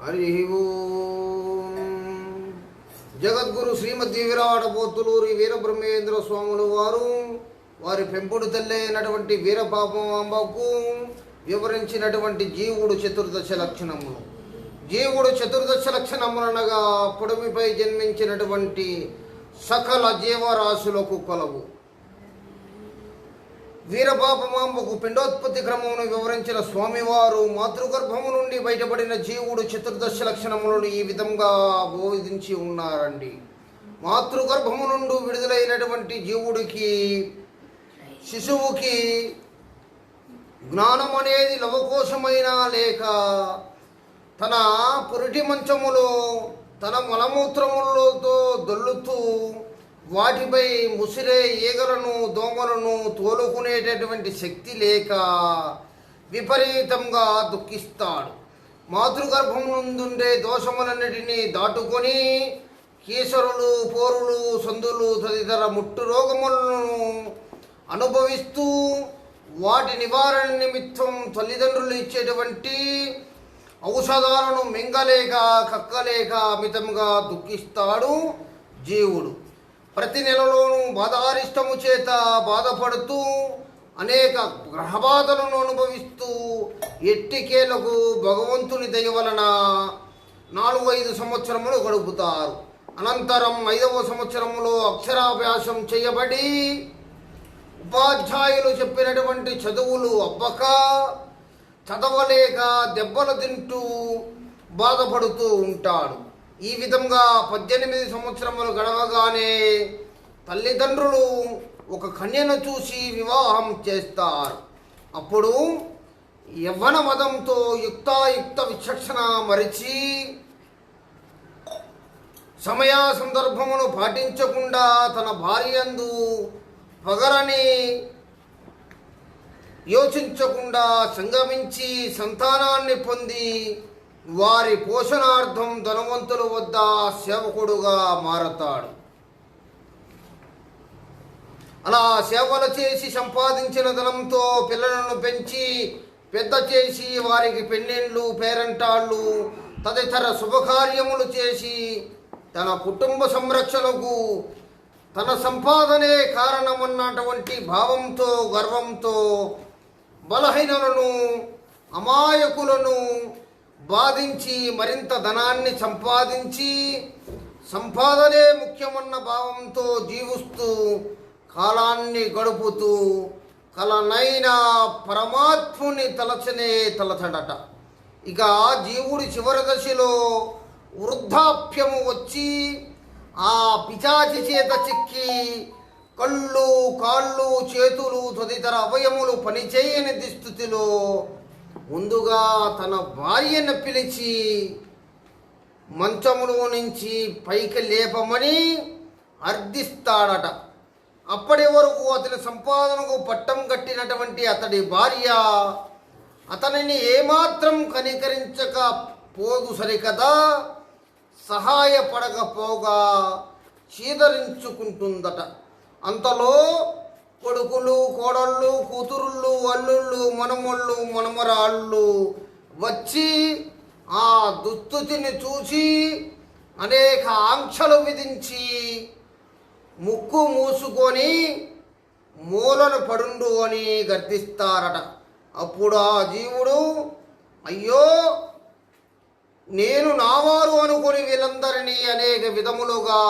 హరి ఓం. జగద్గురు శ్రీమద్ విరాటపోతులూరి వీరబ్రహ్మేంద్ర స్వాములు వారు వారి పెంపుడు తల్లి అయినటువంటి వీరపాపమాంబకు వివరించినటువంటి జీవుడు చతుర్దశ లక్షణములు. జీవుడు చతుర్దశ లక్షణములనగా పొడమిపై జన్మించినటువంటి సకల జీవరాశులకు కలవు. వీరపాపమాంబకు పిండోత్పత్తి క్రమమును వివరించిన స్వామివారు మాతృగర్భము నుండి బయటపడిన జీవుడు చతుర్దశ లక్షణములను ఈ విధంగా బోధించి ఉన్నారండి. మాతృగర్భము నుండి విడుదలైనటువంటి జీవుడికి శిశువుకి జ్ఞానం అనేది లవకోశమైన లేక తన పురిటి మంచములో తన మలమూత్రములతో దొల్లుతూ వాటిపై ముసిరే ఈగలను దోమలను తోలుకునేటటువంటి శక్తి లేక విపరీతంగా దుఃఖిస్తాడు. మాతృగర్భం నుండుండే దోషములన్నిటినీ దాటుకొని కీసరులు, పోరులు, సందులు తదితర ముట్టు రోగములను అనుభవిస్తూ వాటి నివారణ నిమిత్తం తల్లిదండ్రులు ఇచ్చేటువంటి ఔషధాలను మింగలేక కక్కలేక అమితంగా దుఃఖిస్తాడు జీవుడు. ప్రతి నెలలోనూ బాధారిష్టము చేత బాధపడుతూ అనేక గ్రహబాధలను అనుభవిస్తూ ఎట్టికేలకు భగవంతుని దయ వలన 4-5 సంవత్సరములు గడుపుతారు. అనంతరం 5వ సంవత్సరములో అక్షరాభ్యాసం చేయబడి ఉపాధ్యాయులు చెప్పినటువంటి చదువులు అబ్బక చదవలేక దెబ్బలు తింటూ బాధపడుతూ ఉంటాడు. ఈ విధంగా 18 సంవత్సరములు గడవగానే తల్లిదండ్రులు ఒక కన్యను చూసి వివాహం చేస్తారు. అప్పుడు యవ్వన మదంతో యుక్తాయుక్త విచక్షణ మరిచి సమయ సందర్భమును పాటించకుండా తన భార్యందు పగరని యోచించకుండా సంగమించి సంతానాన్ని పొంది వారి పోషణార్థం ధనవంతుల వద్ద సేవకుడుగా మారతాడు. అలా సేవలు చేసి సంపాదించిన ధనంతో పిల్లలను పెంచి పెద్ద చేసి వారికి పెళ్ళిళ్ళు, పేరంటాళ్ళు తదితర శుభకార్యములు చేసి తన కుటుంబ సంరక్షణకు తన సంపాదనే కారణమన్నటువంటి భావంతో గర్వంతో బలహీనులను అమాయకులను బాధించి మరింత ధనాన్ని సంపాదించి సంపాదనే ముఖ్యమన్న భావంతో జీవిస్తూ కాలాన్ని గడుపుతూ కలనైనా పరమాత్ముని తలచనే తలచడట. ఇక జీవుడి చివరి దశలో వృద్ధాప్యము వచ్చి ఆ పిశాచి చేత చిక్కి కళ్ళు, కాళ్ళు, చేతులు తదితర అవయములు పనిచేయని దుస్థితిలో ముందుగా తన భార్యను పిలిచి మంచములో నుంచి పైకి లేపమని అర్థిస్తాడట. అప్పటి వరకు అతని సంపాదనకు పట్టం కట్టినటువంటి అతడి భార్య అతనిని ఏమాత్రం కనికరించక పోదు సరికదా సహాయపడకపోగా చీదరించుకుంటుందట. అంతలో కొడుకులు, కోడళ్ళు, కూతురుళ్ళు, అల్లుళ్ళు, మనమళ్ళు, మనమరాళ్ళు వచ్చి ఆ దుస్థితిని చూసి అనేక ఆంక్షలు విధించి ముక్కు మూసుకొని మూలను పడుండు అని గర్దిస్తారట. అప్పుడు ఆ జీవుడు అయ్యో నేను నావారు అనుకుని వీళ్ళందరినీ అనేక విధములుగా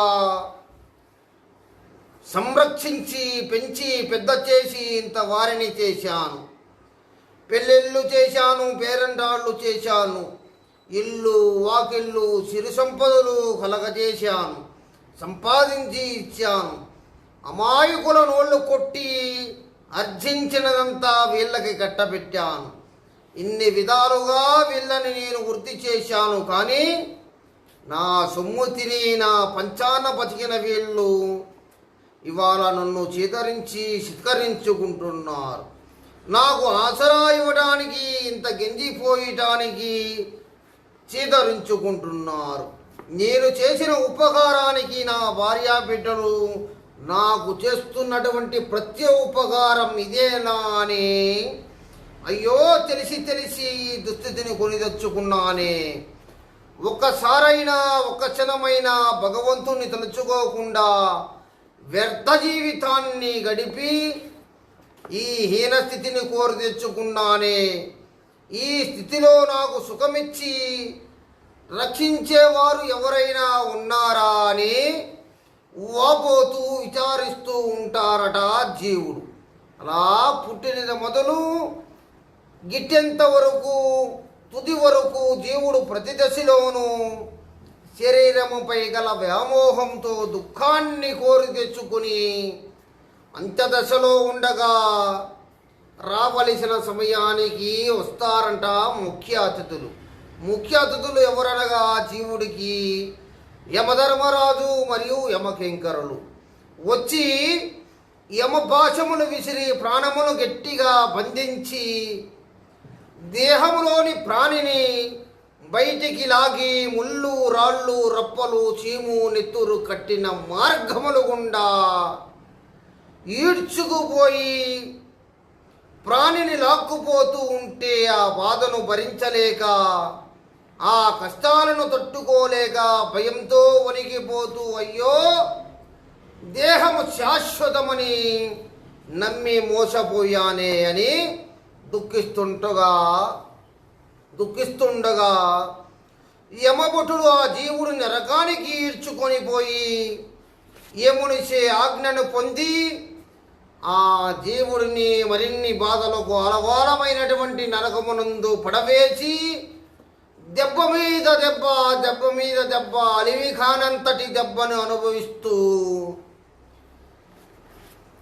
సంరక్షించి పెంచి పెద్ద చేసి ఇంత వారిని చేశాను, పెళ్ళిళ్ళు చేశాను, పేరంటాళ్ళు చేశాను, ఇల్లు వాకిళ్ళు సిరి సంపదలు కలగజేశాను, సంపాదించి ఇచ్చాను, అమాయకుల నోళ్ళు కొట్టి అర్జించినదంతా వీళ్ళకి కట్టబెట్టాను, ఇన్ని విధాలుగా వీళ్ళని నేను వృద్ధి చేశాను. కానీ నా సొమ్ము తిని నా పంచాన బతికిన వీళ్ళు ఇవాళ నన్ను చీదరించి చిత్కరించుకుంటున్నారు. నాకు ఆసరా ఇవ్వడానికి ఇంత గెంజిపోయటానికి చీదరించుకుంటున్నారు. నేను చేసిన ఉపకారానికి నా భార్యా బిడ్డలు నాకు చేస్తున్నటువంటి ప్రత్యేక ఉపకారం ఇదేనా అని అయ్యో తెలిసి తెలిసి దుస్థితిని కొని తెచ్చుకున్నానే ఒక్కసారైనా ఒక్క క్షణమైనా భగవంతుని తలుచుకోకుండా వ్యర్థ జీవితాన్ని గడిపి ఈ హీన స్థితిని కోరి తెచ్చుకున్నానే, ఈ స్థితిలో నాకు సుఖమిచ్చి రక్షించేవారు ఎవరైనా ఉన్నారా అని వాపోతూ విచారిస్తూ ఉంటారట జీవుడు. అలా పుట్టిన మొదలు గిట్టెంత వరకు తుది వరకు జీవుడు ప్రతి దశలోనూ శరీరముపై గల వ్యామోహంతో దుఃఖాన్ని కోరి తెచ్చుకుని అంత్యదశలో ఉండగా రావలసిన సమయానికి వస్తారంట ముఖ్య అతిథులు. ముఖ్య అతిథులు ఎవరనగా జీవుడికి యమధర్మరాజు మరియు యమకింకరులు వచ్చి యమపాశములు విసిరి ప్రాణమును గట్టిగా బంధించి దేహములోని ప్రాణిని బయటికి లాగి ముళ్ళు రాళ్ళు రప్పలు చీము నెత్తురు కట్టిన మార్గములు గుండా ఈడ్చుకుపోయి ప్రాణిని లాక్కుపోతూ ఉంటే ఆ బాధను భరించలేక, ఆ కష్టాలను తట్టుకోలేక భయంతో వణికిపోతూ అయ్యో దేహము శాశ్వతమని నమ్మి మోసపోయానే అని దుఃఖిస్తుండగా యమభటుడు ఆ జీవుడు నరకానికి ఈడ్చుకొని పోయి యమునిచే ఆజ్ఞను పొంది ఆ జీవుడిని మరిన్ని బాధలకు అలవాలమైనటువంటి నరకమునందు పడవేసి దెబ్బ మీద దెబ్బ అలివి కానంతటి దెబ్బను అనుభవిస్తూ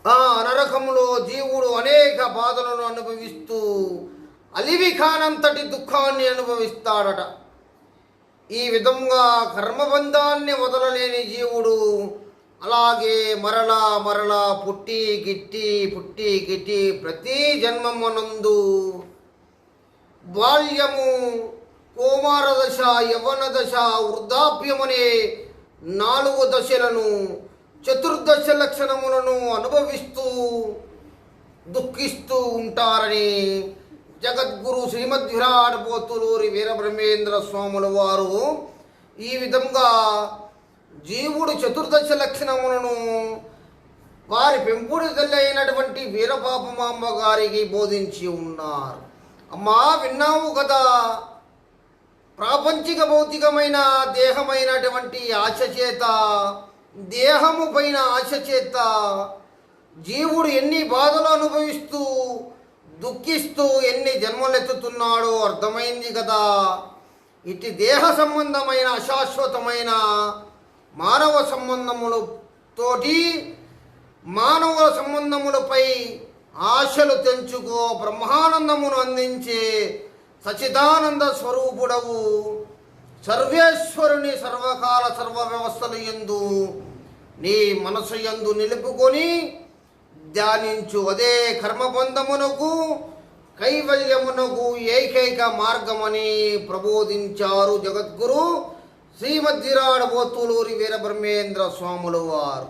ఆ నరకములో జీవుడు అనేక బాధలను అనుభవిస్తూ అలివి కానంతటి దుఃఖాన్ని అనుభవిస్తాడట. ఈ విధంగా కర్మబంధాన్ని వదలలేని జీవుడు అలాగే మరలా పుట్టి గిట్టి ప్రతి జన్మమునందు బాల్యము, కౌమార దశ, యవ్వన దశ, వృద్ధాప్యమనే 4 దశలను, చతుర్దశ లక్షణములను అనుభవిస్తూ దుఃఖిస్తూ ఉంటారని జగద్గురు శ్రీమద్విరాట్ పోతులూరి వీరబ్రహ్మేంద్ర స్వాముల వారు ఈ విధంగా జీవుడు చతుర్దశ లక్షణములను వారి పెంపుడు తల్లి అయినటువంటి వీరపాపమాంబ గారికి బోధించి ఉన్నారు. అమ్మా విన్నావు కదా, ప్రాపంచిక భౌతికమైన దేహమైనటువంటి ఆశ చేత, దేహము పైన ఆశ చేత జీవుడు ఎన్ని బాధలు అనుభవిస్తూ దుఃఖిస్తూ ఎన్ని జన్మలెత్తుతున్నాడో అర్థమైంది కదా. ఇటు దేహ సంబంధమైన అశాశ్వతమైన మానవ సంబంధములతోటి మానవ సంబంధములపై ఆశలు తెంచుకో బ్రహ్మానందమును అందించే సచిదానంద స్వరూపుడవు సర్వేశ్వరుని సర్వకాల సర్వ వ్యవస్థలు యందు నీ మనసు యందు నిలుపుకొని ధ్యానించు. అదే కర్మబంధమునకు కైవల్యమునకు ఏకైక మార్గమని ప్రబోధించారు జగద్గురు శ్రీమద్విరాట్ పోతులూరి వీరబ్రహ్మేంద్ర స్వాముల వారు.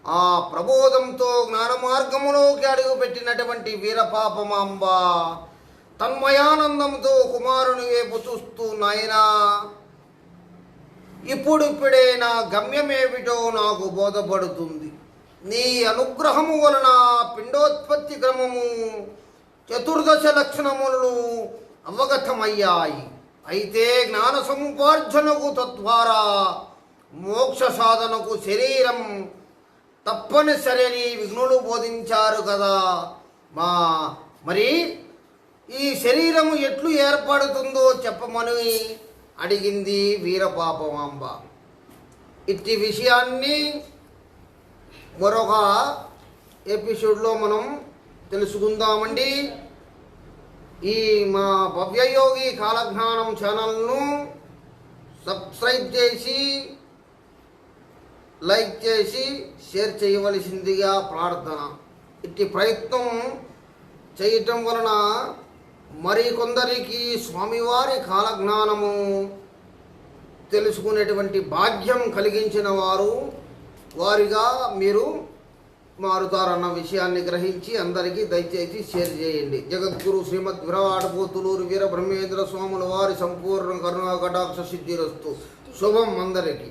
ఆ ప్రబోధంతో జ్ఞాన మార్గములోకి అడుగుపెట్టినటువంటి వీరపాపమాంబ తన్మయానందంతో కుమారుని వైపు చూస్తూ, నాయనా ఇప్పుడిప్పుడే నా గమ్యమేమిటో నాకు బోధపడుతుంది. నీ అనుగ్రహము వలన పిండోత్పత్తి క్రమము, చతుర్దశ లక్షణములు అవగతమయ్యాయి. అయితే జ్ఞాన సముపార్జనకు తద్వారా మోక్ష సాధనకు శరీరం తప్పనిసరి విఘ్నులు బోధించారు కదా. మరి ఈ శరీరము ఎట్లు ఏర్పడుతుందో చెప్పమని అడిగింది వీరపాపమాంబ. ఇట్టి విషయాన్ని మరొక ఎపిసోడ్లో మనం తెలుసుకుందామండి. ఈ మా భవ్యయోగి కాలజ్ఞానం ఛానల్ను సబ్స్క్రైబ్ చేసి లైక్ చేసి షేర్ చేయవలసిందిగా ప్రార్థన. ఇట్టి ప్రయత్నం చేయటం వలన మరికొందరికి స్వామివారి కాలజ్ఞానము తెలుసుకునేటువంటి భాగ్యం కలిగించిన వారిగా మీరు మారుతారన్న విషయాన్ని గ్రహించి అందరికీ దయచేసి షేర్ చేయండి. జగద్గురు శ్రీమద్ విరాట్ పోతులూరు వీర బ్రహ్మేంద్ర స్వాముల వారి సంపూర్ణ కరుణా కటాక్ష సిద్ధిరస్తు. శుభం అందరికీ.